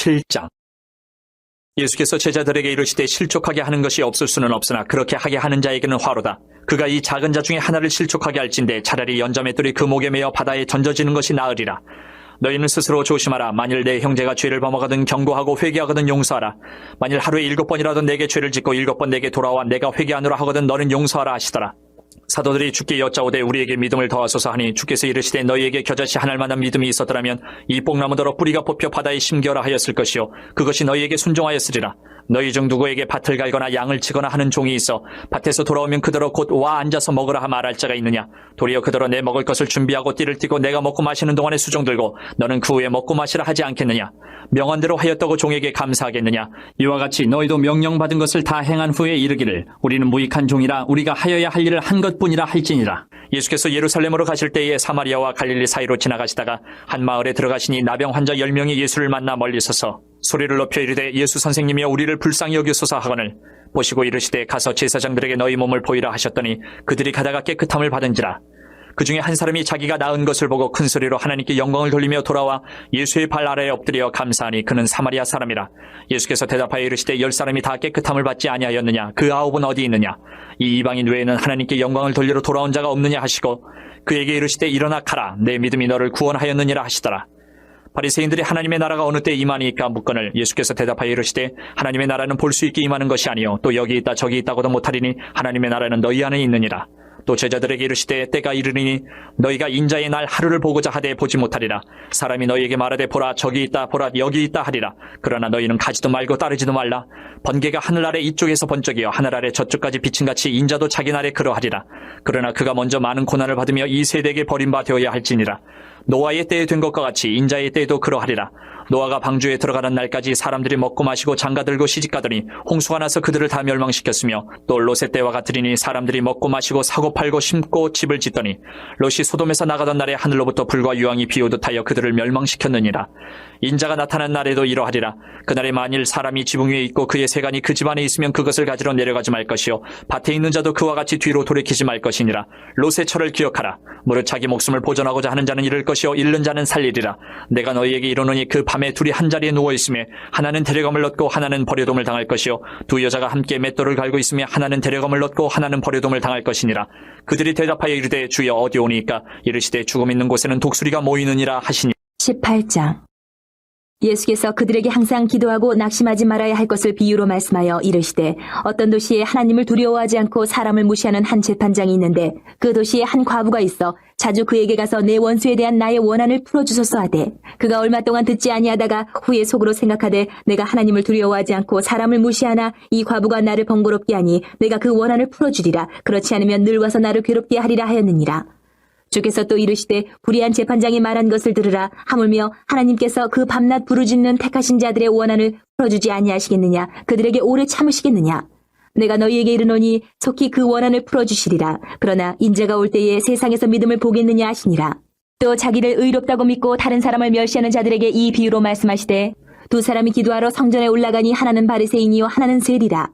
7장. 예수께서 제자들에게 이르시되 실족하게 하는 것이 없을 수는 없으나 그렇게 하게 하는 자에게는 화로다. 그가 이 작은 자 중에 하나를 실족하게 할진대 차라리 연자맷돌이 그 목에 매어 바다에 던져지는 것이 나으리라. 너희는 스스로 조심하라. 만일 내 형제가 죄를 범하거든 경고하고 회개하거든 용서하라. 만일 하루에 7번이라도 내게 죄를 짓고 7번 내게 돌아와 내가 회개하노라 하거든 너는 용서하라 하시더라. 사도들이 주께 여짜오되 우리에게 믿음을 더하소서 하니 주께서 이르시되 너희에게 겨자씨 한 알만한 믿음이 있었더라면 이 뽕나무더러 뿌리가 뽑혀 바다에 심겨라 하였을 것이요 그것이 너희에게 순종하였으리라. 너희 중 누구에게 밭을 갈거나 양을 치거나 하는 종이 있어 밭에서 돌아오면 그더러 곧 와 앉아서 먹으라 하 말할 자가 있느냐. 도리어 그더러 내 먹을 것을 준비하고 띠를 띠고 내가 먹고 마시는 동안에 수종 들고 너는 그 후에 먹고 마시라 하지 않겠느냐. 명한대로 하였다고 종에게 감사하겠느냐. 이와 같이 너희도 명령받은 것을 다 행한 후에 이르기를 우리는 무익한 종이라 우리가 하여야 할 일을 한 것뿐이라 할지니라. 예수께서 예루살렘으로 가실 때에 사마리아와 갈릴리 사이로 지나가시다가 한 마을에 들어가시니 나병 환자 10명이 예수를 만나 멀리 서서 소리를 높여 이르되 예수 선생님이여 우리를 불쌍히 여기소서 하거늘 보시고 이르시되 가서 제사장들에게 너희 몸을 보이라 하셨더니 그들이 가다가 깨끗함을 받은지라. 그 중에 한 사람이 자기가 나은 것을 보고 큰 소리로 하나님께 영광을 돌리며 돌아와 예수의 발 아래에 엎드려 감사하니 그는 사마리아 사람이라. 예수께서 대답하여 이르시되 10사람이 다 깨끗함을 받지 아니하였느냐. 그 9은 어디 있느냐. 이 이방인 외에는 하나님께 영광을 돌리러 돌아온 자가 없느냐 하시고 그에게 이르시되 일어나 가라. 내 믿음이 너를 구원하였느니라 하시더라. 바리새인들이 하나님의 나라가 어느 때 임하니까 묻거늘 예수께서 대답하여 이르시되 하나님의 나라는 볼 수 있게 임하는 것이 아니요 또 여기 있다 저기 있다고도 못하리니 하나님의 나라는 너희 안에 있느니라. 또 제자들에게 이르시되 때가 이르리니 너희가 인자의 날 하루를 보고자 하되 보지 못하리라. 사람이 너희에게 말하되 보라 저기 있다 보라 여기 있다 하리라. 그러나 너희는 가지도 말고 따르지도 말라. 번개가 하늘 아래 이쪽에서 번쩍이어 하늘 아래 저쪽까지 비친같이 인자도 자기 날에 그러하리라. 그러나 그가 먼저 많은 고난을 받으며 이 세대에게 버림바 되어야 할지니라. 노아의 때에 된 것과 같이 인자의 때에도 그러하리라. 노아가 방주에 들어가는 날까지 사람들이 먹고 마시고 장가들고 시집가더니 홍수가 나서 그들을 다 멸망시켰으며 또 롯의 때와 같으리니 사람들이 먹고 마시고 사고 팔고 심고 집을 짓더니 롯이 소돔에서 나가던 날에 하늘로부터 불과 유황이 비오듯 하여 그들을 멸망시켰느니라. 인자가 나타난 날에도 이러하리라. 그날에 만일 사람이 지붕 위에 있고 그의 세간이 그 집 안에 있으면 그것을 가지러 내려가지 말 것이요 밭에 있는 자도 그와 같이 뒤로 돌이키지 말 것이니라. 롯의 철을 기억하라. 무릇 자기 목숨을 보존하고자 하는 자는 잃을 것이요 잃는 자는 살리리라. 내가 너희에게 이르노니 그 밤에 둘이 한 자리에 누워 있으며 하나는 데려감을 얻고 하나는 버려둠을 당할 것이요 두 여자가 함께 맷돌을 갈고 있으며 하나는 데려감을 얻고 하나는 버려둠을 당할 것이니라. 그들이 대답하여 이르되 주여 어디 오니까. 이르시되 죽음 있는 곳에는 독수리가 모이느니라 하시니. 18장. 예수께서 그들에게 항상 기도하고 낙심하지 말아야 할 것을 비유로 말씀하여 이르시되 어떤 도시에 하나님을 두려워하지 않고 사람을 무시하는 한 재판장이 있는데 그 도시에 한 과부가 있어 자주 그에게 가서 내 원수에 대한 나의 원한을 풀어주소서 하되 그가 얼마 동안 듣지 아니하다가 후에 속으로 생각하되 내가 하나님을 두려워하지 않고 사람을 무시하나 이 과부가 나를 번거롭게 하니 내가 그 원한을 풀어주리라. 그렇지 않으면 늘 와서 나를 괴롭게 하리라 하였느니라. 주께서 또 이르시되 불의한 재판장이 말한 것을 들으라. 하물며 하나님께서 그 밤낮 부르짖는 택하신 자들의 원한을 풀어주지 아니하시겠느냐. 그들에게 오래 참으시겠느냐. 내가 너희에게 이르노니 속히 그 원한을 풀어주시리라. 그러나 인자가 올 때에 세상에서 믿음을 보겠느냐 하시니라. 또 자기를 의롭다고 믿고 다른 사람을 멸시하는 자들에게 이 비유로 말씀하시되 두 사람이 기도하러 성전에 올라가니 하나는 바리새인이요 하나는 세리라.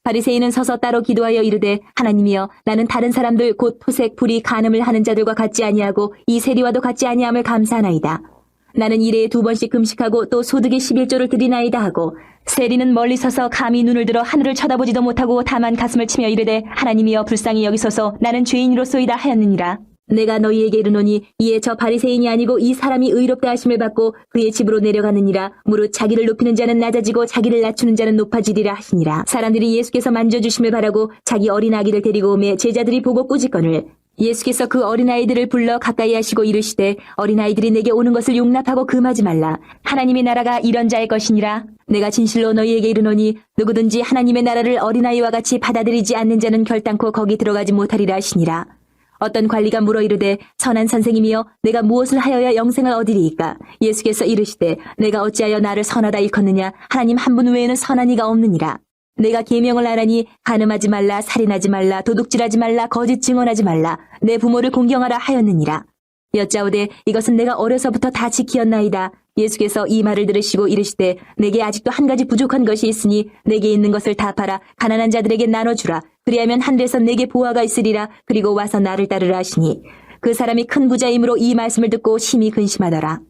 바리새인은 서서 따로 기도하여 이르되 하나님이여 나는 다른 사람들 곧 토색 불의 간음을 하는 자들과 같지 아니하고 이 세리와도 같지 아니함을 감사하나이다. 나는 일에 2번씩 금식하고 또 소득의 11조를 드리나이다 하고 세리는 멀리 서서 감히 눈을 들어 하늘을 쳐다보지도 못하고 다만 가슴을 치며 이르되 하나님이여 불쌍히 여기소서 나는 죄인으로소이다 하였느니라. 내가 너희에게 이르노니 이에 저 바리새인이 아니고 이 사람이 의롭다 하심을 받고 그의 집으로 내려갔느니라. 무릇 자기를 높이는 자는 낮아지고 자기를 낮추는 자는 높아지리라 하시니라. 사람들이 예수께서 만져주심을 바라고 자기 어린아기를 데리고 오매 제자들이 보고 꾸짖거늘 예수께서 그 어린아이들을 불러 가까이 하시고 이르시되 어린아이들이 내게 오는 것을 용납하고 금하지 말라. 하나님의 나라가 이런 자의 것이니라. 내가 진실로 너희에게 이르노니 누구든지 하나님의 나라를 어린아이와 같이 받아들이지 않는 자는 결단코 거기 들어가지 못하리라 하시니라. 어떤 관리가 물어 이르되 선한 선생님이여 내가 무엇을 하여야 영생을 얻으리이까. 예수께서 이르시되 내가 어찌하여 나를 선하다 일컫느냐. 하나님 한 분 외에는 선한 이가 없느니라. 내가 계명을 하라니 간음하지 말라 살인하지 말라 도둑질하지 말라 거짓 증언하지 말라 내 부모를 공경하라 하였느니라. 여짜오되 이것은 내가 어려서부터 다 지키었나이다. 예수께서 이 말을 들으시고 이르시되 내게 아직도 한 가지 부족한 것이 있으니 내게 있는 것을 다 팔아 가난한 자들에게 나눠주라. 그리하면 하늘에서 내게 보화가 있으리라. 그리고 와서 나를 따르라 하시니 그 사람이 큰 부자이므로 이 말씀을 듣고 심히 근심하더라.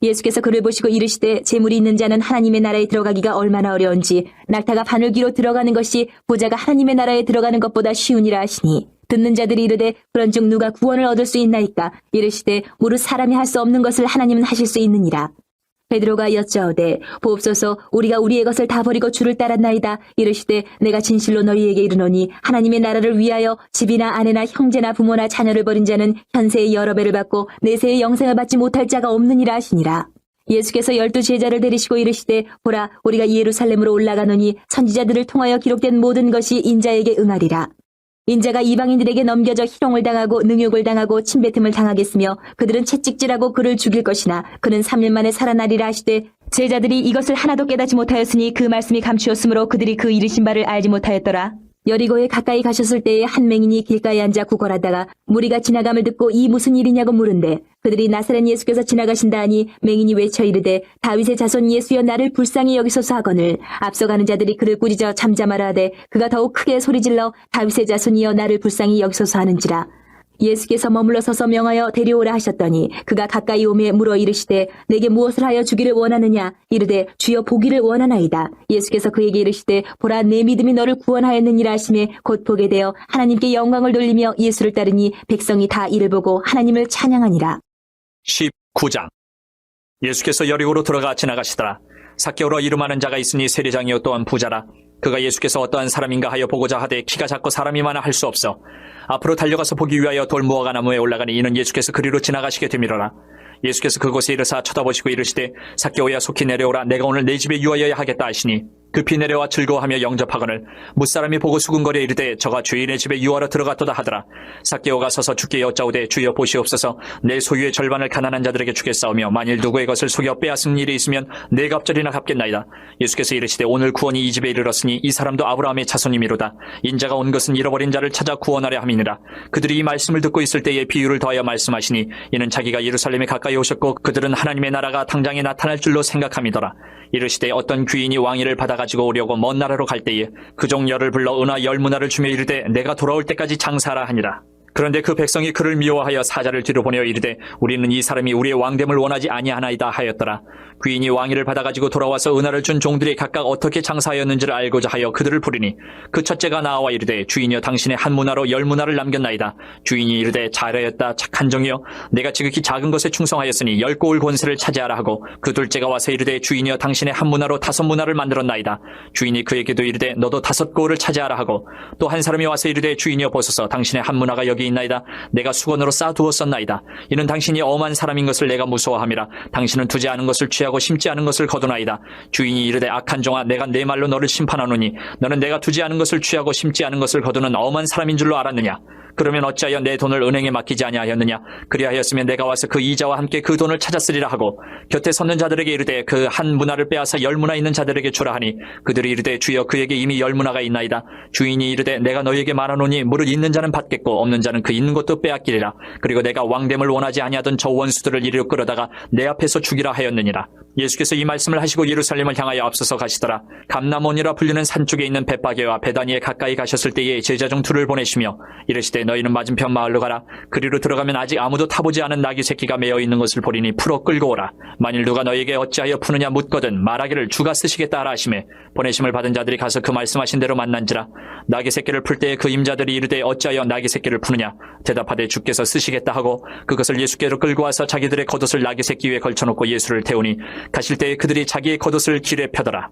예수께서 그를 보시고 이르시되 재물이 있는 자는 하나님의 나라에 들어가기가 얼마나 어려운지 낙타가 바늘귀로 들어가는 것이 부자가 하나님의 나라에 들어가는 것보다 쉬우니라 하시니 듣는 자들이 이르되 그런즉 누가 구원을 얻을 수 있나이까 이르시되 무릇 사람이 할 수 없는 것을 하나님은 하실 수 있느니라. 베드로가 여짜오되 보옵소서 우리가 우리의 것을 다 버리고 주를 따랐나이다. 이르시되 내가 진실로 너희에게 이르노니 하나님의 나라를 위하여 집이나 아내나 형제나 부모나 자녀를 버린 자는 현세의 여러 배를 받고 내세의 영생을 받지 못할 자가 없느니라 하시니라. 예수께서 12 제자를 데리시고 이르시되 보라 우리가 예루살렘으로 올라가노니 선지자들을 통하여 기록된 모든 것이 인자에게 응하리라. 인자가 이방인들에게 넘겨져 희롱을 당하고 능욕을 당하고 침뱉음을 당하겠으며 그들은 채찍질하고 그를 죽일 것이나 그는 3일 만에 살아나리라 하시되 제자들이 이것을 하나도 깨닫지 못하였으니 그 말씀이 감추었으므로 그들이 그 이르신 바를 알지 못하였더라. 여리고에 가까이 가셨을 때에 한 맹인이 길가에 앉아 구걸하다가 무리가 지나감을 듣고 이 무슨 일이냐고 물은데 그들이 나사렛 예수께서 지나가신다 하니 맹인이 외쳐 이르되 다윗의 자손 예수여 나를 불쌍히 여기소서 하거늘 앞서가는 자들이 그를 꾸짖어 잠잠하라 하되 그가 더욱 크게 소리질러 다윗의 자손이여 나를 불쌍히 여기소서 하는지라. 예수께서 머물러 서서 명하여 데려오라 하셨더니 그가 가까이 오매 물어 이르시되 내게 무엇을 하여 주기를 원하느냐 이르되 주여 보기를 원하나이다. 예수께서 그에게 이르시되 보라 내 믿음이 너를 구원하였느니라 하시매 곧 보게 되어 하나님께 영광을 돌리며 예수를 따르니 백성이 다 이를 보고 하나님을 찬양하니라. 19장. 예수께서 여리고로 들어가 지나가시더라. 삭개오라 이름하는 자가 있으니 세리장이요 또한 부자라. 그가 예수께서 어떠한 사람인가 하여 보고자 하되 키가 작고 사람이 많아 할 수 없어 앞으로 달려가서 보기 위하여 돌무화과 나무에 올라가니 이는 예수께서 그리로 지나가시게 되밀어라. 예수께서 그곳에 이르사 쳐다보시고 이르시되 삭개오야 속히 내려오라. 내가 오늘 내 집에 유하여야 하겠다 하시니 급히 내려와 즐거워하며 영접하거늘 무사람이 보고 수군거려 이르되 저가 주인의 집에 유하러 들어갔도다 하더라. 삭개오가 서서 주께 여짜오되 주여 보시옵소서 내 소유의 절반을 가난한 자들에게 주겠사오며 만일 누구의 것을 속여 빼앗은 일이 있으면 네 갑절이나 갚겠나이다. 예수께서 이르시되 오늘 구원이 이 집에 이르렀으니 이 사람도 아브라함의 자손이미로다. 인자가 온 것은 잃어버린 자를 찾아 구원하려 함이니라. 그들이 이 말씀을 듣고 있을 때에 비유를 더하여 말씀하시니 이는 자기가 예루살렘에 가까이 오셨고 그들은 하나님의 나라가 당장에 나타날 줄로 생각함이더라. 이르시되 어떤 귀인이 왕위를 받아가지고 오려고 먼 나라로 갈 때에 그 종 열을 불러 은화 10문화를 주며 이르되 내가 돌아올 때까지 장사하라 하니라. 그런데 그 백성이 그를 미워하여 사자를 뒤로 보내어 이르되 우리는 이 사람이 우리의 왕됨을 원하지 아니하나이다 하였더라. 귀인이 왕위를 받아가지고 돌아와서 은화를 준 종들이 각각 어떻게 장사하였는지를 알고자 하여 그들을 부리니 그 첫째가 나와 이르되 주인이여 당신의 한 문화로 10문화를 남겼나이다. 주인이 이르되 잘하였다 착한 종이여 내가 지극히 작은 것에 충성하였으니 10고을 권세를 차지하라 하고 그 둘째가 와서 이르되 주인이여 당신의 한 문화로 5문화를 만들었나이다. 주인이 그에게도 이르되 너도 5고을을 차지하라 하고 또 한 사람이 와서 이르되 주인이여 보소서 당신의 한 문화가 여기 있나이다. 내가 수건으로 쌓아두었었나이다. 이는 당신이 엄한 사람인 것을 내가 무서워함이라. 당신은 두지 않은 것을 취하고 심지 않은 것을 거두나이다. 주인이 이르되 악한 종아 내가 내 말로 너를 심판하노니 너는 내가 두지 않은 것을 취하고 심지 않은 것을 거두는 엄한 사람인 줄로 알았느냐. 그러면 어찌하여 내 돈을 은행에 맡기지 아니하였느냐. 그리하였으면 내가 와서 그 이자와 함께 그 돈을 찾았으리라 하고 곁에 섰는 자들에게 이르되 그 한 문화를 빼앗아 10문화 있는 자들에게 주라 하니 그들이 이르되 주여 그에게 이미 10문화가 있나이다. 주인이 이르되 내가 너희에게 말하노니 무릇 있는 자는 받겠고 없는 자는 그 있는 것도 빼앗기리라. 그리고 내가 왕됨을 원하지 아니하던 저 원수들을 이리로 끌어다가 내 앞에서 죽이라 하였느니라. 예수께서 이 말씀을 하시고 예루살렘을 향하여 앞서서 가시더라. 감람원이라 불리는 산 쪽에 있는 벳바게와 베다니에 가까이 가셨을 때에 제자 중 둘을 보내시며 이르시되 너희는 맞은편 마을로 가라. 그리로 들어가면 아직 아무도 타보지 않은 나귀 새끼가 매어 있는 것을 보리니 풀어 끌고 오라. 만일 누가 너에게 어찌하여 푸느냐 묻거든 말하기를 주가 쓰시겠다 하라 하시매 보내심을 받은 자들이 가서 그 말씀하신 대로 만난지라. 나귀 새끼를 풀 때에 그 임자들이 이르되 어찌하여 나귀 새끼를 푸느냐. 대답하되 주께서 쓰시겠다 하고 그것을 예수께로 끌고 와서 자기들의 겉옷을 나귀 새끼 위에 걸쳐놓고 예수를 태우니 가실 때에 그들이 자기의 겉옷을 길에 펴더라.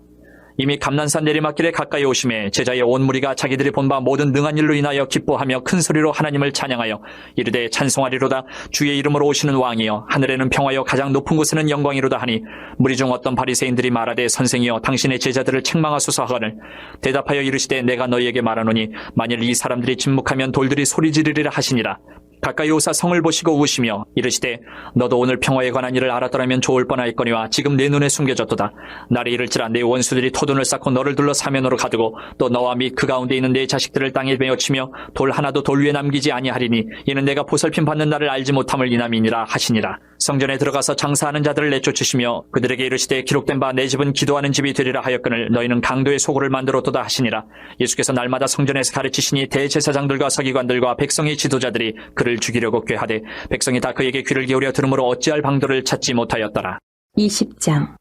이미 감난산 내리막길에 가까이 오심에 제자의 온 무리가 자기들이 본 바 모든 능한 일로 인하여 기뻐하며 큰 소리로 하나님을 찬양하여 이르되 찬송하리로다. 주의 이름으로 오시는 왕이여 하늘에는 평화여 가장 높은 곳에는 영광이로다 하니 무리 중 어떤 바리새인들이 말하되 선생이여 당신의 제자들을 책망하소서 하거늘 대답하여 이르시되 내가 너희에게 말하노니 만일 이 사람들이 침묵하면 돌들이 소리 지르리라 하시니라. 가까이 오사 성을 보시고 우시며 이르시되 너도 오늘 평화에 관한 일을 알았더라면 좋을 뻔하였거니와 지금 내 눈에 숨겨졌도다. 날이 이를지라 내 원수들이 토둔을 쌓고 너를 둘러 사면으로 가두고 또 너와 및 그 가운데 있는 내 자식들을 땅에 베어치며 돌 하나도 돌 위에 남기지 아니하리니 이는 내가 보살핌 받는 날을 알지 못함을 인함이니라 하시니라. 성전에 들어가서 장사하는 자들을 내쫓으시며 그들에게 이르시되 기록된 바 내 집은 기도하는 집이 되리라 하였거늘 너희는 강도의 소굴을 만들었도다 하시니라. 예수께서 날마다 성전에서 가르치시니 대제사장들과 서기관들과 백성의 지도자들이 그를 죽이려고 꾀하되 백성이 다 그에게 귀를 기울여 들으므로 어찌할 방도를 찾지 못하였더라. 20장.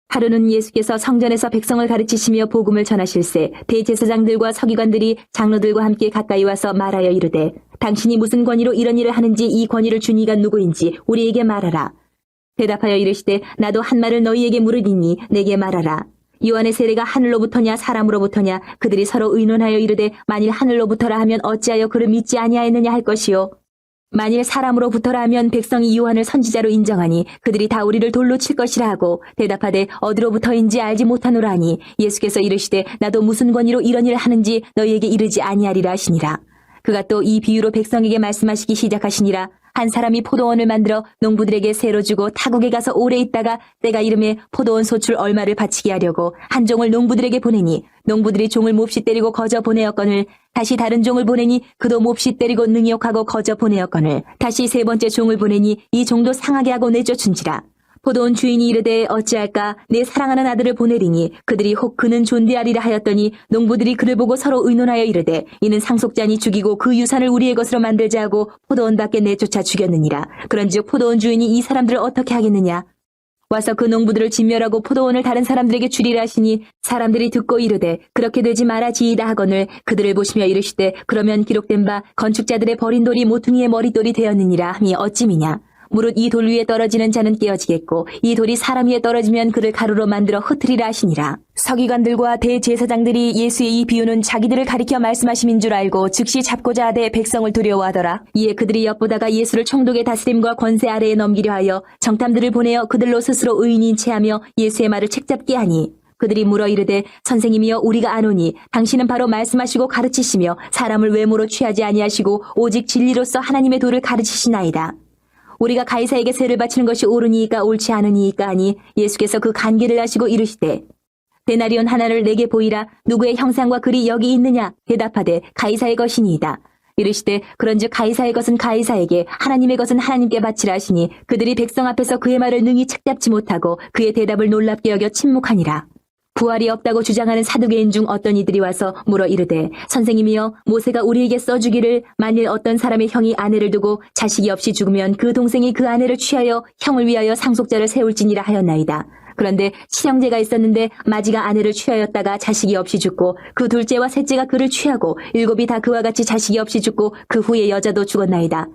하루는 예수께서 성전에서 백성을 가르치시며 복음을 전하실세 대제사장들과 서기관들이 장로들과 함께 가까이 와서 말하여 이르되 당신이 무슨 권위로 이런 일을 하는지 이 권위를 준 이가 누구인지 우리에게 말하라. 대답하여 이르시되 나도 한 말을 너희에게 물으리니 내게 말하라. 요한의 세례가 하늘로부터냐 사람으로부터냐 그들이 서로 의논하여 이르되 만일 하늘로부터라 하면 어찌하여 그를 믿지 아니하였느냐 할 것이요 만일 사람으로부터라 하면 백성이 요한을 선지자로 인정하니 그들이 다 우리를 돌로 칠 것이라 하고 대답하되 어디로부터인지 알지 못하노라 하니 예수께서 이르시되 나도 무슨 권위로 이런 일을 하는지 너희에게 이르지 아니하리라 하시니라. 그가 또 이 비유로 백성에게 말씀하시기 시작하시니라. 한 사람이 포도원을 만들어 농부들에게 세로 주고 타국에 가서 오래 있다가 때가 이름에 포도원 소출 얼마를 바치게 하려고 한 종을 농부들에게 보내니 농부들이 종을 몹시 때리고 거저 보내었거늘 다시 다른 종을 보내니 그도 몹시 때리고 능히 욕하고 거저 보내었거늘 다시 세 번째 종을 보내니 이 종도 상하게 하고 내쫓은지라. 포도원 주인이 이르되 어찌할까 내 사랑하는 아들을 보내리니 그들이 혹 그는 존대하리라 하였더니 농부들이 그를 보고 서로 의논하여 이르되 이는 상속자니 죽이고 그 유산을 우리의 것으로 만들자 하고 포도원 밖에 내쫓아 죽였느니라. 그런즉 포도원 주인이 이 사람들을 어떻게 하겠느냐. 와서 그 농부들을 진멸하고 포도원을 다른 사람들에게 주리라 하시니 사람들이 듣고 이르되 그렇게 되지 말아지이다 하거늘 그들을 보시며 이르시되 그러면 기록된 바 건축자들의 버린 돌이 모퉁이의 머릿돌이 되었느니라 함이 어찌미냐. 무릇 이 돌 위에 떨어지는 자는 깨어지겠고 이 돌이 사람 위에 떨어지면 그를 가루로 만들어 흩으리라 하시니라. 서기관들과 대제사장들이 예수의 이 비유는 자기들을 가리켜 말씀하심인 줄 알고 즉시 잡고자 하되 백성을 두려워하더라. 이에 그들이 엿보다가 예수를 총독의 다스림과 권세 아래에 넘기려 하여 정탐들을 보내어 그들로 스스로 의인인 체하며 예수의 말을 책잡게 하니 그들이 물어 이르되 선생님이여 우리가 아노니 당신은 바로 말씀하시고 가르치시며 사람을 외모로 취하지 아니하시고 오직 진리로서 하나님의 도를 가르치시나이다. 우리가 가이사에게 세를 바치는 것이 옳으니이까 옳지 않으니이까 하니 예수께서 그 간계를 하시고 이르시되 데나리온 하나를 내게 보이라. 누구의 형상과 글이 여기 있느냐. 대답하되 가이사의 것이니이다. 이르시되 그런즉 가이사의 것은 가이사에게 하나님의 것은 하나님께 바치라 하시니 그들이 백성 앞에서 그의 말을 능히 책잡지 못하고 그의 대답을 놀랍게 여겨 침묵하니라. 부활이 없다고 주장하는 사두개인 중 어떤 이들이 와서 물어 이르되 선생님이여 모세가 우리에게 써주기를 만일 어떤 사람의 형이 아내를 두고 자식이 없이 죽으면 그 동생이 그 아내를 취하여 형을 위하여 상속자를 세울지니라 하였나이다. 그런데 친형제가 있었는데 마지가 아내를 취하였다가 자식이 없이 죽고 그 둘째와 셋째가 그를 취하고 일곱이 다 그와 같이 자식이 없이 죽고 그 후에 여자도 죽었나이다.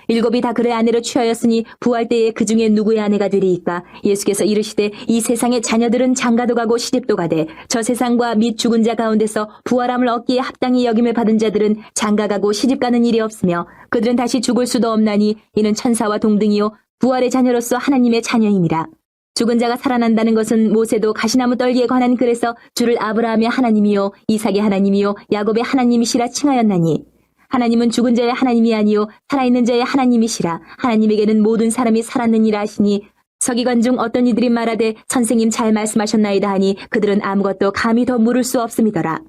일곱이 다 그의 아내로 취하였으니 부활 때에 그 중에 누구의 아내가 되리이까. 예수께서 이르시되 이 세상의 자녀들은 장가도 가고 시집도 가되 저 세상과 및 죽은 자 가운데서 부활함을 얻기에 합당히 여김을 받은 자들은 장가가고 시집가는 일이 없으며 그들은 다시 죽을 수도 없나니 이는 천사와 동등이요 부활의 자녀로서 하나님의 자녀임이라. 죽은 자가 살아난다는 것은 모세도 가시나무 떨기에 관한 글에서 주를 아브라함의 하나님이요 이삭의 하나님이요 야곱의 하나님이시라 칭하였나니 하나님은 죽은 자의 하나님이 아니요 살아있는 자의 하나님이시라. 하나님에게는 모든 사람이 살았느니라 하시니 서기관 중 어떤 이들이 말하되 선생님 잘 말씀하셨나이다 하니 그들은 아무것도 감히 더 물을 수 없음이더라.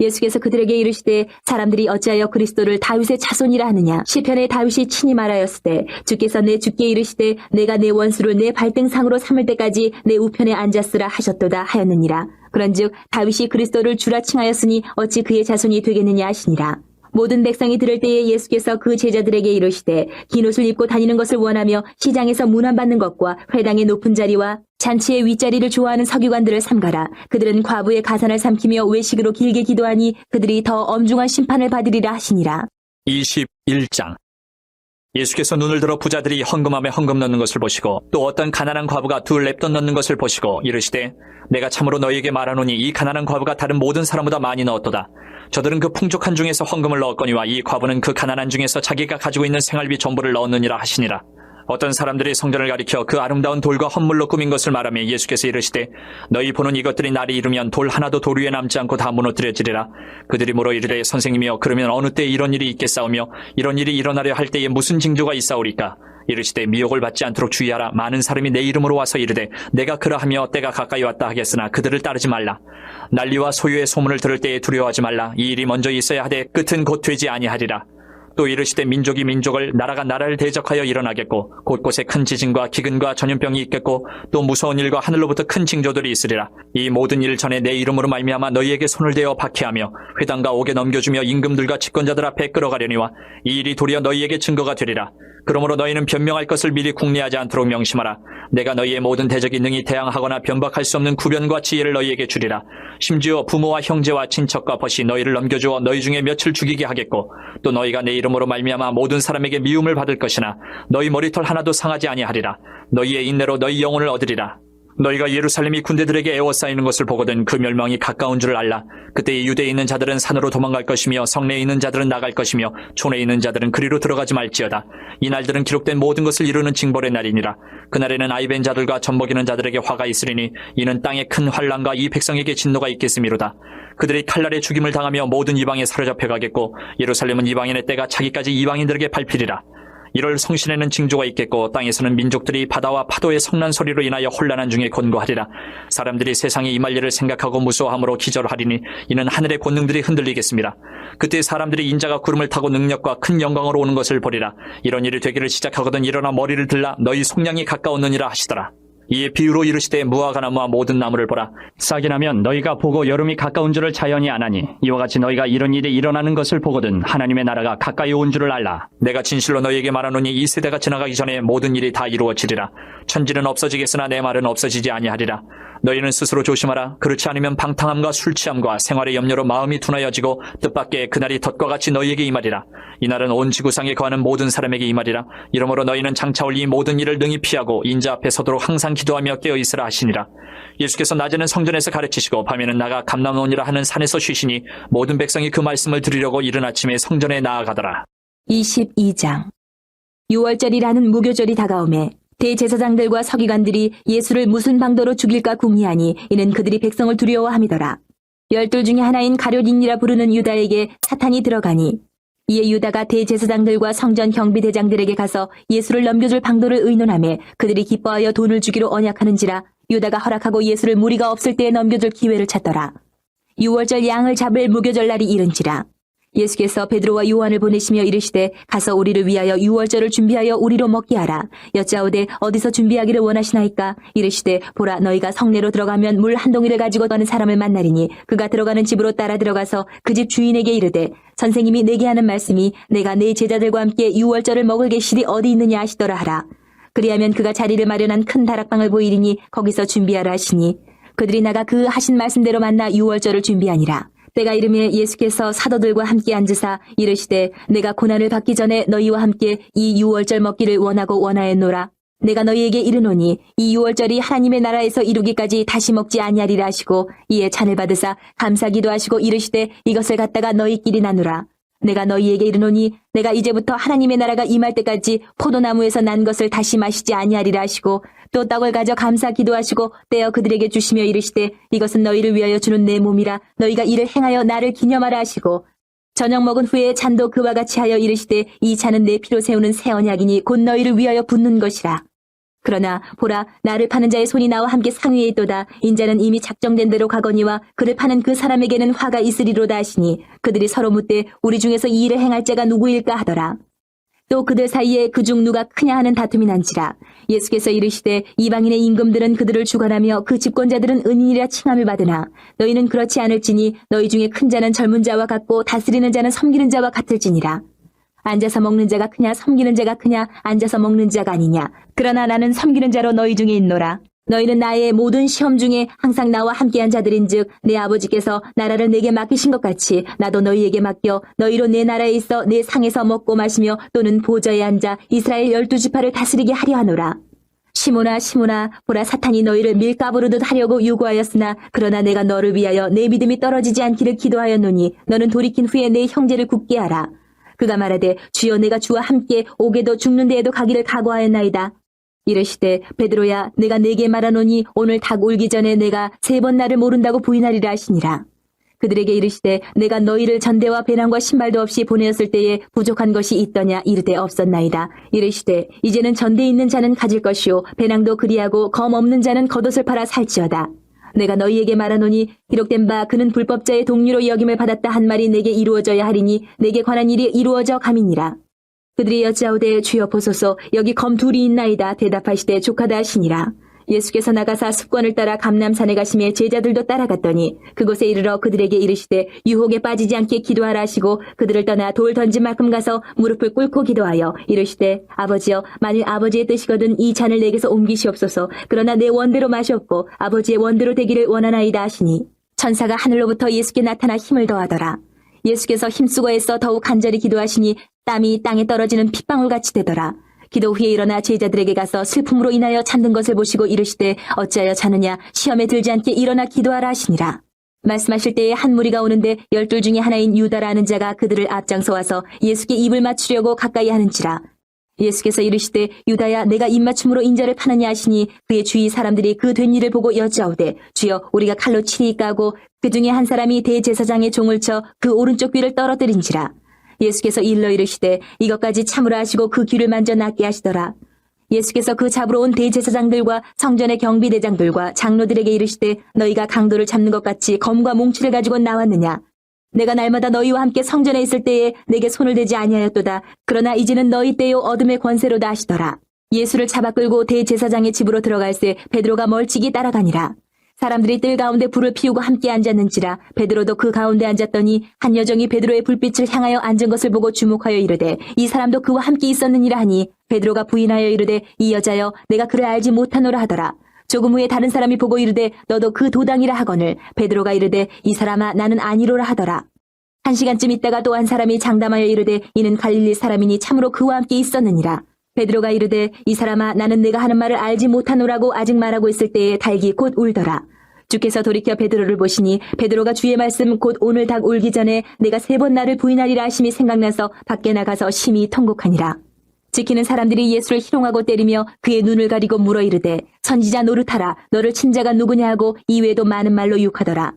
예수께서 그들에게 이르시되 사람들이 어찌하여 그리스도를 다윗의 자손이라 하느냐. 시편에 다윗이 친히 말하였으되 주께서 내 주께 이르시되 내가 내 원수를 내 발등상으로 삼을 때까지 내 우편에 앉았으라 하셨도다 하였느니라. 그런즉 다윗이 그리스도를 주라 칭하였으니 어찌 그의 자손이 되겠느냐 하시니라. 모든 백성이 들을 때에 예수께서 그 제자들에게 이르시되 긴 옷을 입고 다니는 것을 원하며 시장에서 문안받는 것과 회당의 높은 자리와 잔치의 윗자리를 좋아하는 서기관들을 삼가라. 그들은 과부의 가산을 삼키며 외식으로 길게 기도하니 그들이 더 엄중한 심판을 받으리라 하시니라. 21장. 예수께서 눈을 들어 부자들이 헌금함에 헌금 넣는 것을 보시고 또 어떤 가난한 과부가 두 렙돈 넣는 것을 보시고 이르시되 내가 참으로 너희에게 말하노니 이 가난한 과부가 다른 모든 사람보다 많이 넣었도다. 저들은 그 풍족한 중에서 헌금을 넣었거니와 이 과부는 그 가난한 중에서 자기가 가지고 있는 생활비 전부를 넣었느니라 하시니라. 어떤 사람들이 성전을 가리켜 그 아름다운 돌과 헌물로 꾸민 것을 말하며 예수께서 이르시되 너희 보는 이것들이 날이 이르면 돌 하나도 돌 위에 남지 않고 다 무너뜨려지리라. 그들이 물어 이르되 선생님이여 그러면 어느 때에 이런 일이 있겠사오며 이런 일이 일어나려 할 때에 무슨 징조가 있사오리까. 이르시되 미혹을 받지 않도록 주의하라. 많은 사람이 내 이름으로 와서 이르되 내가 그러하며 때가 가까이 왔다 하겠으나 그들을 따르지 말라. 난리와 소유의 소문을 들을 때에 두려워하지 말라. 이 일이 먼저 있어야 하되 끝은 곧 되지 아니하리라. 또 이르시되 민족이 민족을 나라가 나라를 대적하여 일어나겠고 곳곳에 큰 지진과 기근과 전염병이 있겠고 또 무서운 일과 하늘로부터 큰 징조들이 있으리라. 이 모든 일 전에 내 이름으로 말미암아 너희에게 손을 대어 박해하며 회당과 옥에 넘겨주며 임금들과 집권자들 앞에 끌어가려니와 이 일이 도리어 너희에게 증거가 되리라. 그러므로 너희는 변명할 것을 미리 궁리하지 않도록 명심하라. 내가 너희의 모든 대적이 능히 대항하거나 변박할 수 없는 구변과 지혜를 너희에게 주리라. 심지어 부모와 형제와 친척과 벗이 너희를 넘겨주어 너희 중에 며칠 죽이게 하겠고 또 너희가 내 이름으로 말미암아 모든 사람에게 미움을 받을 것이나 너희 머리털 하나도 상하지 아니하리라. 너희의 인내로 너희 영혼을 얻으리라. 너희가 예루살렘이 군대들에게 에워싸이는 것을 보거든 그 멸망이 가까운 줄을 알라. 그때 유대에 있는 자들은 산으로 도망갈 것이며 성내에 있는 자들은 나갈 것이며 촌에 있는 자들은 그리로 들어가지 말지어다. 이 날들은 기록된 모든 것을 이루는 징벌의 날이니라. 그날에는 아이벤 자들과 젖먹이는 자들에게 화가 있으리니 이는 땅에 큰 환난과 이 백성에게 진노가 있겠음이로다. 그들이 칼날에 죽임을 당하며 모든 이방에 사로잡혀 가겠고 예루살렘은 이방인의 때가 차기까지 이방인들에게 밟히리라. 이럴 성신에는 징조가 있겠고 땅에서는 민족들이 바다와 파도의 성난 소리로 인하여 혼란한 중에 곤고하리라. 사람들이 세상에 임할 일을 생각하고 무서워함으로 기절하리니 이는 하늘의 권능들이 흔들리겠습니다. 그때 사람들이 인자가 구름을 타고 능력과 큰 영광으로 오는 것을 보리라. 이런 일이 되기를 시작하거든 일어나 머리를 들라 너희 속량이 가까웠느니라 하시더라. 이에 비유로 이르시되 무화과나무와 모든 나무를 보라. 싹이 나면 너희가 보고 여름이 가까운 줄을 자연히 아나니 이와 같이 너희가 이런 일이 일어나는 것을 보거든 하나님의 나라가 가까이 온 줄을 알라. 내가 진실로 너희에게 말하노니 이 세대가 지나가기 전에 모든 일이 다 이루어지리라. 천지는 없어지겠으나 내 말은 없어지지 아니하리라. 너희는 스스로 조심하라. 그렇지 않으면 방탕함과 술취함과 생활의 염려로 마음이 둔하여지고 뜻밖의 그날이 덫과 같이 너희에게 임하리라. 이날은 온 지구상에 거하는 모든 사람에게 임하리라. 이러므로 너희는 장차 올 이 모든 일을 능히 피하고 인자 앞에 서도록 항상 기도하며 깨어있으라 하시니라. 예수께서 낮에는 성전에서 가르치시고 밤에는 나가 감람원이라 하는 산에서 쉬시니 모든 백성이 그 말씀을 들으려고 이른 아침에 성전에 나아가더라. 22장. 유월절이라는 무교절이 다가오매 대제사장들과 서기관들이 예수를 무슨 방도로 죽일까 궁리하니 이는 그들이 백성을 두려워함이더라. 12 중에 하나인 가룟인이라 부르는 유다에게 사탄이 들어가니 이에 유다가 대제사장들과 성전 경비대장들에게 가서 예수를 넘겨줄 방도를 의논하며 그들이 기뻐하여 돈을 주기로 언약하는지라. 유다가 허락하고 예수를 무리가 없을 때에 넘겨줄 기회를 찾더라. 유월절 양을 잡을 무교절 날이 이른지라. 예수께서 베드로와 요한을 보내시며 이르시되 가서 우리를 위하여 유월절을 준비하여 우리로 먹게 하라. 여짜오되 어디서 준비하기를 원하시나이까? 이르시되 보라 너희가 성내로 들어가면 물 한 동이를 가지고 가는 사람을 만나리니 그가 들어가는 집으로 따라 들어가서 그 집 주인에게 이르되 선생님이 내게 하는 말씀이 내가 내 제자들과 함께 유월절을 먹을 계실이 어디 있느냐 하시더라 하라. 그리하면 그가 자리를 마련한 큰 다락방을 보이리니 거기서 준비하라 하시니 그들이 나가 그 하신 말씀대로 만나 유월절을 준비하니라. 때가 이르매 예수께서 사도들과 함께 앉으사 이르시되 내가 고난을 받기 전에 너희와 함께 이 유월절 먹기를 원하고 원하였노라. 내가 너희에게 이르노니 이 유월절이 하나님의 나라에서 이루기까지 다시 먹지 아니하리라 하시고 이에 잔을 받으사 감사기도 하시고 이르시되 이것을 갖다가 너희끼리 나누라. 내가 너희에게 이르노니 내가 이제부터 하나님의 나라가 임할 때까지 포도나무에서 난 것을 다시 마시지 아니하리라 하시고 또 떡을 가져 감사 기도하시고 떼어 그들에게 주시며 이르시되 이것은 너희를 위하여 주는 내 몸이라 너희가 이를 행하여 나를 기념하라 하시고 저녁 먹은 후에 잔도 그와 같이 하여 이르시되 이 잔은 내 피로 세우는 새 언약이니 곧 너희를 위하여 붓는 것이라. 그러나 보라 나를 파는 자의 손이 나와 함께 상위에 있도다. 인자는 이미 작정된 대로 가거니와 그를 파는 그 사람에게는 화가 있으리로다 하시니 그들이 서로 묻되 우리 중에서 이 일을 행할 자가 누구일까 하더라. 또 그들 사이에 그중 누가 크냐 하는 다툼이 난지라. 예수께서 이르시되 이방인의 임금들은 그들을 주관하며 그 집권자들은 은인이라 칭함을 받으나 너희는 그렇지 않을지니 너희 중에 큰 자는 젊은 자와 같고 다스리는 자는 섬기는 자와 같을지니라. 앉아서 먹는 자가 크냐 섬기는 자가 크냐 앉아서 먹는 자가 아니냐. 그러나 나는 섬기는 자로 너희 중에 있노라. 너희는 나의 모든 시험 중에 항상 나와 함께한 자들인즉 내 아버지께서 나라를 내게 맡기신 것 같이 나도 너희에게 맡겨 너희로 내 나라에 있어 내 상에서 먹고 마시며 또는 보좌에 앉아 이스라엘 12지파를 다스리게 하려 하노라. 시몬아 시몬아 보라 사탄이 너희를 밀가부르듯 하려고 요구하였으나 그러나 내가 너를 위하여 내 믿음이 떨어지지 않기를 기도하였노니 너는 돌이킨 후에 내 형제를 굳게 하라. 그가 말하되 주여 내가 주와 함께 옥에도 죽는 데에도 가기를 각오하였나이다. 이르시되 베드로야 내가 네게 말하노니 오늘 닭 울기 전에 내가 3번 나를 모른다고 부인하리라 하시니라. 그들에게 이르시되 내가 너희를 전대와 배낭과 신발도 없이 보내었을 때에 부족한 것이 있더냐 이르되 없었나이다. 이르시되 이제는 전대 있는 자는 가질 것이요 배낭도 그리하고 검 없는 자는 겉옷을 팔아 살지어다. 내가 너희에게 말하노니 기록된 바 그는 불법자의 동류로 여김을 받았다 한 말이 내게 이루어져야 하리니 내게 관한 일이 이루어져 감이니라. 그들이 여짜오되 주여 보소서 여기 검 둘이 있나이다. 대답하시되 족하다 하시니라. 예수께서 나가사 습관을 따라 감람산에 가시매 제자들도 따라갔더니 그곳에 이르러 그들에게 이르시되 유혹에 빠지지 않게 기도하라 하시고 그들을 떠나 돌 던진 만큼 가서 무릎을 꿇고 기도하여 이르시되 아버지여 만일 아버지의 뜻이거든 이 잔을 내게서 옮기시옵소서. 그러나 내 원대로 마시옵고 아버지의 원대로 되기를 원하나이다 하시니 천사가 하늘로부터 예수께 나타나 힘을 더하더라. 예수께서 힘쓰고 애써 더욱 간절히 기도하시니 땀이 땅에 떨어지는 핏방울같이 되더라. 기도 후에 일어나 제자들에게 가서 슬픔으로 인하여 잠든 것을 보시고 이르시되 어찌하여 자느냐 시험에 들지 않게 일어나 기도하라 하시니라. 말씀하실 때에 한 무리가 오는데 12 중에 하나인 유다라는 자가 그들을 앞장서 와서 예수께 입을 맞추려고 가까이 하는지라. 예수께서 이르시되 유다야 내가 입맞춤으로 인자를 파느냐 하시니 그의 주위 사람들이 그 된 일을 보고 여짜오되 주여 우리가 칼로 치리이까 하고 그 중에 한 사람이 대제사장의 종을 쳐 그 오른쪽 귀를 떨어뜨린지라. 예수께서 일러 이르시되 이것까지 참으라 하시고 그 귀를 만져 낫게 하시더라. 예수께서 그 잡으러 온 대제사장들과 성전의 경비대장들과 장로들에게 이르시되 너희가 강도를 잡는 것 같이 검과 몽치를 가지고 나왔느냐. 내가 날마다 너희와 함께 성전에 있을 때에 내게 손을 대지 아니하였도다. 그러나 이제는 너희 때요 어둠의 권세로다 하시더라. 예수를 잡아 끌고 대제사장의 집으로 들어갈새 베드로가 멀찍이 따라가니라. 사람들이 뜰 가운데 불을 피우고 함께 앉았는지라. 베드로도 그 가운데 앉았더니 한 여종이 베드로의 불빛을 향하여 앉은 것을 보고 주목하여 이르되 이 사람도 그와 함께 있었느니라 하니 베드로가 부인하여 이르되 이 여자여 내가 그를 알지 못하노라 하더라. 조금 후에 다른 사람이 보고 이르되 너도 그 도당이라 하거늘 베드로가 이르되 이 사람아 나는 아니로라 하더라. 1시간쯤 있다가 또 한 사람이 장담하여 이르되 이는 갈릴리 사람이니 참으로 그와 함께 있었느니라. 베드로가 이르되 이 사람아 나는 내가 하는 말을 알지 못하노라고 아직 말하고 있을 때에 닭이 곧 울더라. 주께서 돌이켜 베드로를 보시니 베드로가 주의 말씀 곧 오늘 닭 울기 전에 내가 3번 나를 부인하리라 하심이 생각나서 밖에 나가서 심히 통곡하니라. 지키는 사람들이 예수를 희롱하고 때리며 그의 눈을 가리고 물어 이르되 선지자 노릇하라 너를 친 자가 누구냐 하고 이외에도 많은 말로 유혹하더라.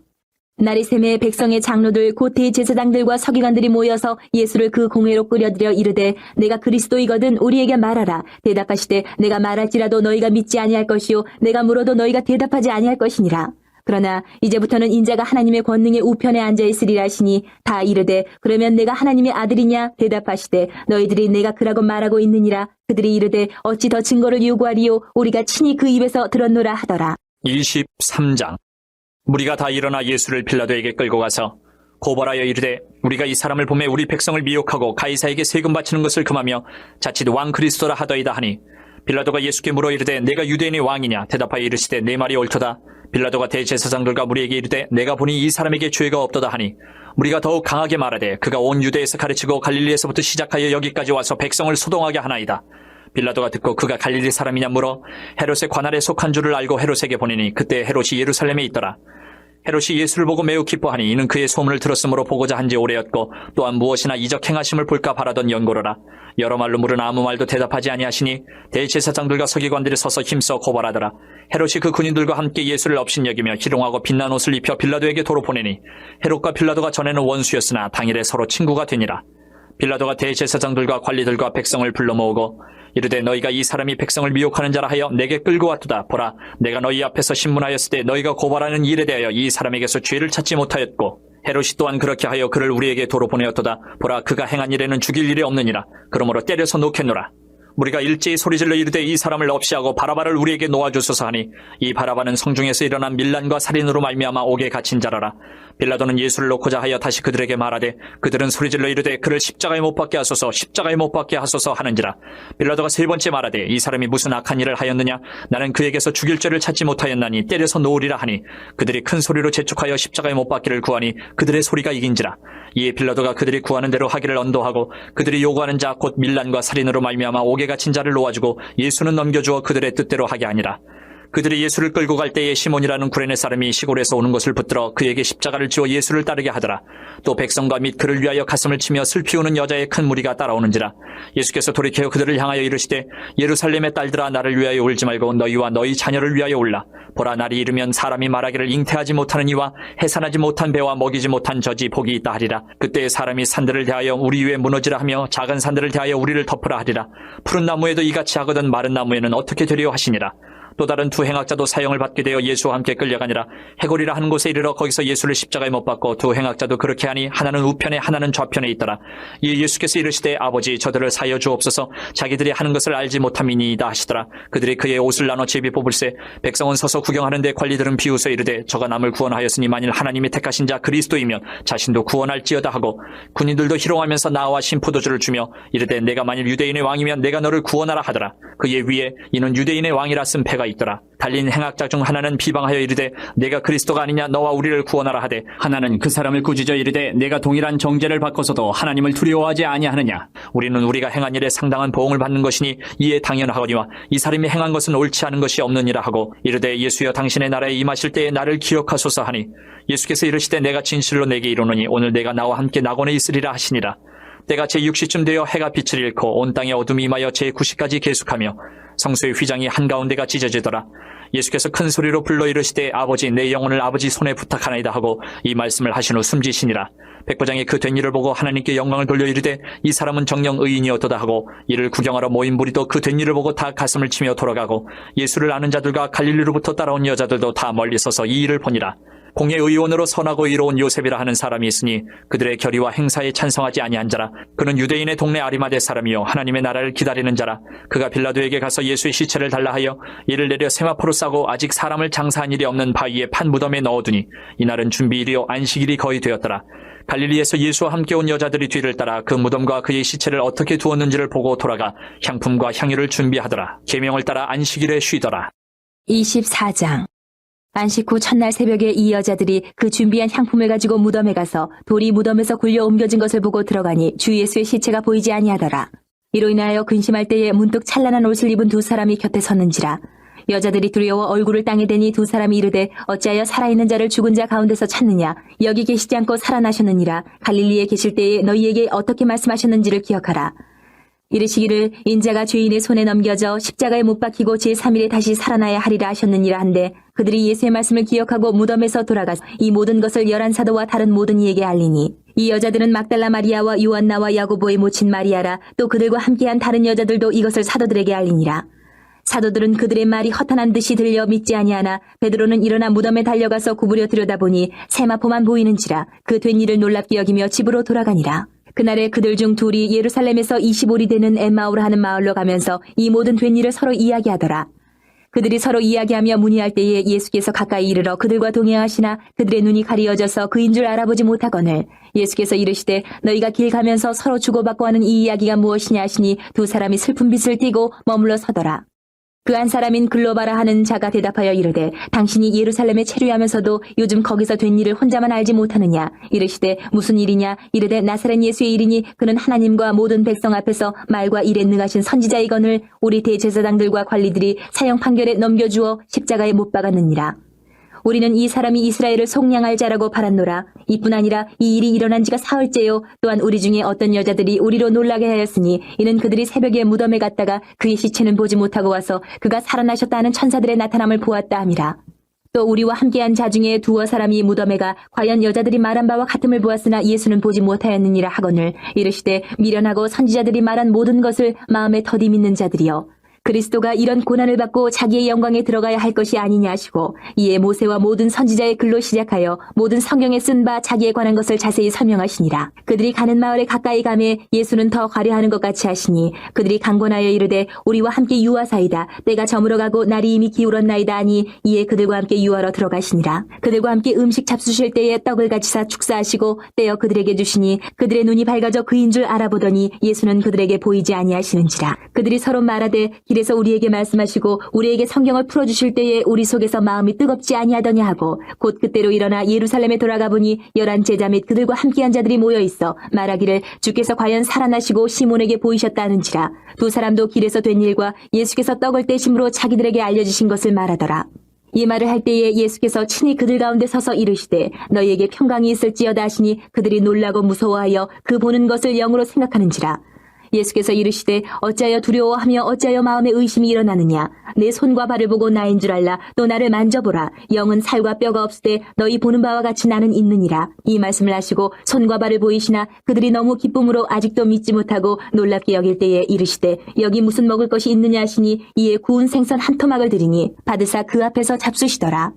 날이 새매 백성의 장로들 곧 대제사장들과 서기관들이 모여서 예수를 그 공회로 끌어들여 이르되 내가 그리스도이거든 우리에게 말하라. 대답하시되 내가 말할지라도 너희가 믿지 아니할 것이요 내가 물어도 너희가 대답하지 아니할 것이니라. 그러나 이제부터는 인자가 하나님의 권능의 우편에 앉아 있으리라 하시니 다 이르되 그러면 내가 하나님의 아들이냐. 대답하시되 너희들이 내가 그라고 말하고 있느니라. 그들이 이르되 어찌 더 증거를 요구하리요 우리가 친히 그 입에서 들었노라 하더라. 23장. 무리가 다 일어나 예수를 빌라도에게 끌고 가서 고발하여 이르되 우리가 이 사람을 보매 우리 백성을 미혹하고 가이사에게 세금 바치는 것을 금하며 자칫 왕 그리스도라 하더이다 하니 빌라도가 예수께 물어 이르되 내가 유대인의 왕이냐. 대답하여 이르시되 내 말이 옳도다. 빌라도가 대제사장들과 무리에게 이르되 내가 보니 이 사람에게 죄가 없도다 하니 무리가 더욱 강하게 말하되 그가 온 유대에서 가르치고 갈릴리에서부터 시작하여 여기까지 와서 백성을 소동하게 하나이다. 빌라도가 듣고 그가 갈릴리 사람이냐 물어 헤롯의 관할에 속한 줄을 알고 헤롯에게 보내니 그때 헤롯이 예루살렘에 있더라. 헤롯이 예수를 보고 매우 기뻐하니 이는 그의 소문을 들었으므로 보고자 한지 오래였고 또한 무엇이나 이적 행하심을 볼까 바라던 연고로라. 여러 말로 물으나 아무 말도 대답하지 아니하시니 대제사장들과 서기관들이 서서 힘써 고발하더라. 헤롯이 그 군인들과 함께 예수를 업신여기며 희롱하고 빛난 옷을 입혀 빌라도에게 도로 보내니 헤롯과 빌라도가 전에는 원수였으나 당일에 서로 친구가 되니라. 빌라도가 대제사장들과 관리들과 백성을 불러 모으고 이르되 너희가 이 사람이 백성을 미혹하는 자라 하여 내게 끌고 왔도다. 보라 내가 너희 앞에서 신문하였을 때 너희가 고발하는 일에 대하여 이 사람에게서 죄를 찾지 못하였고 헤롯이 또한 그렇게 하여 그를 우리에게 도로 보내었도다. 보라 그가 행한 일에는 죽일 일이 없느니라. 그러므로 때려서 놓겠노라. 우리가 일제히 소리질러 이르되 이 사람을 없이하고 바라바를 우리에게 놓아주소서 하니 이 바라바는 성중에서 일어난 밀란과 살인으로 말미암아 옥에 갇힌 자라라. 빌라도는 예수를 놓고자 하여 다시 그들에게 말하되 그들은 소리질러 이르되 그를 십자가에 못 박게 하소서 십자가에 못 박게 하소서 하는지라. 빌라도가 3번째 말하되 이 사람이 무슨 악한 일을 하였느냐. 나는 그에게서 죽일 죄를 찾지 못하였나니 때려서 놓으리라 하니 그들이 큰 소리로 재촉하여 십자가에 못 박기를 구하니 그들의 소리가 이긴지라. 이에 빌라도가 그들이 구하는 대로 하기를 언도하고 그들이 요구하는 자 곧 밀란과 살인으로 말미암아 옥에 갇힌 자를 놓아주고 예수는 넘겨주어 그들의 뜻대로 하게 하니라. 그들이 예수를 끌고 갈 때에 시몬이라는 구레네 사람이 시골에서 오는 것을 붙들어 그에게 십자가를 지어 예수를 따르게 하더라. 또 백성과 및 그를 위하여 가슴을 치며 슬피 우는 여자의 큰 무리가 따라오는지라. 예수께서 돌이켜 그들을 향하여 이르시되 예루살렘의 딸들아 나를 위하여 울지 말고 너희와 너희 자녀를 위하여 울라. 보라 날이 이르면 사람이 말하기를 잉태하지 못하는 이와 해산하지 못한 배와 먹이지 못한 젖이 복이 있다 하리라. 그때에 사람이 산들을 대하여 우리 위에 무너지라 하며 작은 산들을 대하여 우리를 덮으라 하리라. 푸른 나무에도 이같이 하거든 마른 나무에는 어떻게 되리요 하시니라. 또 다른 두 행악자도 사형을 받게 되어 예수와 함께 끌려가니라. 해골이라 하는 곳에 이르러 거기서 예수를 십자가에 못 박고 두 행악자도 그렇게 하니 하나는 우편에 하나는 좌편에 있더라. 이에 예수께서 이르시되 아버지 저들을 사여 주옵소서 자기들이 하는 것을 알지 못함이니이다 하시더라. 그들이 그의 옷을 나눠 제비 뽑을세 백성은 서서 구경하는데 관리들은 비웃어 이르되 저가 남을 구원하였으니 만일 하나님이 택하신 자 그리스도이면 자신도 구원할지어다 하고 군인들도 희롱하면서 나와 신포도주를 주며 이르되 내가 만일 유대인의 왕이면 내가 너를 구원하라 하더라. 그의 위에 이는 유대인의 왕이라 쓴 패가 있더라. 달린 행악자 중 하나는 비방하여 이르되 내가 그리스도가 아니냐 너와 우리를 구원하라 하되 하나는 그 사람을 꾸짖어 이르되 내가 동일한 정죄를 받고서도 하나님을 두려워하지 아니하느냐. 우리는 우리가 행한 일에 상당한 보응을 받는 것이니 이에 당연하거니와 이 사람이 행한 것은 옳지 않은 것이 없느니라 하고 이르되 예수여 당신의 나라에 임하실 때에 나를 기억하소서 하니 예수께서 이르시되 내가 진실로 내게 이르노니 오늘 내가 나와 함께 낙원에 있으리라 하시니라. 때가 제6시쯤 되어 해가 빛을 잃고 온 땅에 어둠이 임하여 제9시까지 계속하며 성소의 휘장이 한가운데가 찢어지더라. 예수께서 큰 소리로 불러 이르시되 아버지 내 영혼을 아버지 손에 부탁하나이다 하고 이 말씀을 하신 후 숨지시니라. 백부장이 그 된 일을 보고 하나님께 영광을 돌려 이르되 이 사람은 정녕 의인이었도다 하고 이를 구경하러 모인 무리도 그 된 일을 보고 다 가슴을 치며 돌아가고 예수를 아는 자들과 갈릴리로부터 따라온 여자들도 다 멀리 서서 이 일을 보니라. 공의 의원으로 선하고 이로운 요셉이라 하는 사람이 있으니 그들의 결의와 행사에 찬성하지 아니한 자라. 그는 유대인의 동네 아리마대 사람이요 하나님의 나라를 기다리는 자라. 그가 빌라도에게 가서 예수의 시체를 달라 하여 이를 내려 세마포로 싸고 아직 사람을 장사한 일이 없는 바위에 판 무덤에 넣어두니 이날은 준비일이요 안식일이 거의 되었더라. 갈릴리에서 예수와 함께 온 여자들이 뒤를 따라 그 무덤과 그의 시체를 어떻게 두었는지를 보고 돌아가 향품과 향유를 준비하더라. 계명을 따라 안식일에 쉬더라. 24장. 안식 후 첫날 새벽에 이 여자들이 그 준비한 향품을 가지고 무덤에 가서 돌이 무덤에서 굴려 옮겨진 것을 보고 들어가니 주 예수의 시체가 보이지 아니하더라. 이로 인하여 근심할 때에 문득 찬란한 옷을 입은 두 사람이 곁에 섰는지라. 여자들이 두려워 얼굴을 땅에 대니 두 사람이 이르되 어찌하여 살아있는 자를 죽은 자 가운데서 찾느냐. 여기 계시지 않고 살아나셨느니라. 갈릴리에 계실 때에 너희에게 어떻게 말씀하셨는지를 기억하라. 이르시기를 인자가 죄인의 손에 넘겨져 십자가에 못 박히고 제3일에 다시 살아나야 하리라 하셨느니라 한데 그들이 예수의 말씀을 기억하고 무덤에서 돌아가서 이 모든 것을 11사도와 다른 모든 이에게 알리니 이 여자들은 막달라 마리아와 요한나와 야고보의 모친 마리아라. 또 그들과 함께한 다른 여자들도 이것을 사도들에게 알리니라. 사도들은 그들의 말이 허탄한 듯이 들려 믿지 아니하나 베드로는 일어나 무덤에 달려가서 구부려 들여다보니 세마포만 보이는지라. 그 된 일을 놀랍게 여기며 집으로 돌아가니라. 그날에 그들 중 둘이 예루살렘에서 25리 되는 엠마오라 하는 마을로 가면서 이 모든 된 일을 서로 이야기하더라. 그들이 서로 이야기하며 문의할 때에 예수께서 가까이 이르러 그들과 동행하시나 그들의 눈이 가리어져서 그인 줄 알아보지 못하거늘 예수께서 이르시되 너희가 길 가면서 서로 주고받고 하는 이 이야기가 무엇이냐 하시니 두 사람이 슬픈 빛을 띠고 머물러 서더라. 그 한 사람인 글로바라 하는 자가 대답하여 이르되 당신이 예루살렘에 체류하면서도 요즘 거기서 된 일을 혼자만 알지 못하느냐. 이르시되 무슨 일이냐. 이르되 나사렛 예수의 일이니 그는 하나님과 모든 백성 앞에서 말과 일에 능하신 선지자이거늘 우리 대제사장들과 관리들이 사형 판결에 넘겨주어 십자가에 못 박았느니라. 우리는 이 사람이 이스라엘을 속량할 자라고 바랐노라. 이뿐 아니라 이 일이 일어난 지가 사흘째요. 또한 우리 중에 어떤 여자들이 우리로 놀라게 하였으니 이는 그들이 새벽에 무덤에 갔다가 그의 시체는 보지 못하고 와서 그가 살아나셨다 하는 천사들의 나타남을 보았다 함이라. 또 우리와 함께한 자 중에 두어 사람이 무덤에 가 과연 여자들이 말한 바와 같음을 보았으나 예수는 보지 못하였느니라 하거늘 이르시되 미련하고 선지자들이 말한 모든 것을 마음에 더디 믿는 자들이여. 그리스도가 이런 고난을 받고 자기의 영광에 들어가야 할 것이 아니냐 하시고 이에 모세와 모든 선지자의 글로 시작하여 모든 성경에 쓴 바 자기에 관한 것을 자세히 설명하시니라. 그들이 가는 마을에 가까이 가매 예수는 더 가려하는 것 같이 하시니 그들이 강권하여 이르되 우리와 함께 유하사이다. 때가 저물어 가고 날이 이미 기울었나이다 하니 이에 그들과 함께 유하러 들어가시니라. 그들과 함께 음식 잡수실 때에 떡을 가지사 축사하시고 떼어 그들에게 주시니 그들의 눈이 밝아져 그인 줄 알아보더니 예수는 그들에게 보이지 아니하시는지라. 그들이 서로 말하되 길에서 우리에게 말씀하시고 우리에게 성경을 풀어주실 때에 우리 속에서 마음이 뜨겁지 아니하더냐 하고 곧 그때로 일어나 예루살렘에 돌아가 보니 11 제자 및 그들과 함께한 자들이 모여 있어 말하기를 주께서 과연 살아나시고 시몬에게 보이셨다는지라. 두 사람도 길에서 된 일과 예수께서 떡을 떼심으로 자기들에게 알려주신 것을 말하더라. 이 말을 할 때에 예수께서 친히 그들 가운데 서서 이르시되 너희에게 평강이 있을지어다 하시니 그들이 놀라고 무서워하여 그 보는 것을 영으로 생각하는지라. 예수께서 이르시되 어찌하여 두려워하며 어찌하여 마음에 의심이 일어나느냐. 내 손과 발을 보고 나인 줄 알라. 또 나를 만져보라. 영은 살과 뼈가 없으되 너희 보는 바와 같이 나는 있느니라. 이 말씀을 하시고 손과 발을 보이시나 그들이 너무 기쁨으로 아직도 믿지 못하고 놀랍게 여길 때에 이르시되 여기 무슨 먹을 것이 있느냐 하시니 이에 구운 생선 한 토막을 드리니 받으사 그 앞에서 잡수시더라.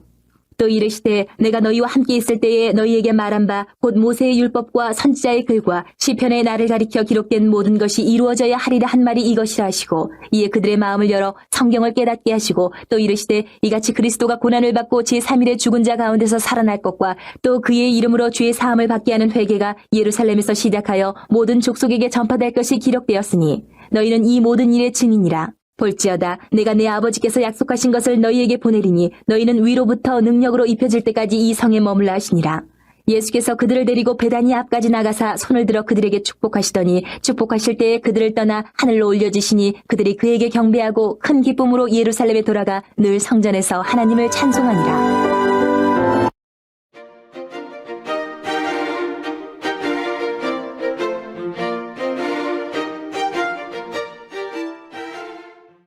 또 이르시되 내가 너희와 함께 있을 때에 너희에게 말한 바 곧 모세의 율법과 선지자의 글과 시편의 나를 가리켜 기록된 모든 것이 이루어져야 하리라 한 말이 이것이라 하시고 이에 그들의 마음을 열어 성경을 깨닫게 하시고 또 이르시되 이같이 그리스도가 고난을 받고 제3일에 죽은 자 가운데서 살아날 것과 또 그의 이름으로 죄의 사함을 받게 하는 회개가 예루살렘에서 시작하여 모든 족속에게 전파될 것이 기록되었으니 너희는 이 모든 일의 증인이라. 볼지어다 내가 내 아버지께서 약속하신 것을 너희에게 보내리니 너희는 위로부터 능력으로 입혀질 때까지 이 성에 머물라 하시니라. 예수께서 그들을 데리고 베다니 앞까지 나가사 손을 들어 그들에게 축복하시더니 축복하실 때에 그들을 떠나 하늘로 올려지시니 그들이 그에게 경배하고 큰 기쁨으로 예루살렘에 돌아가 늘 성전에서 하나님을 찬송하니라.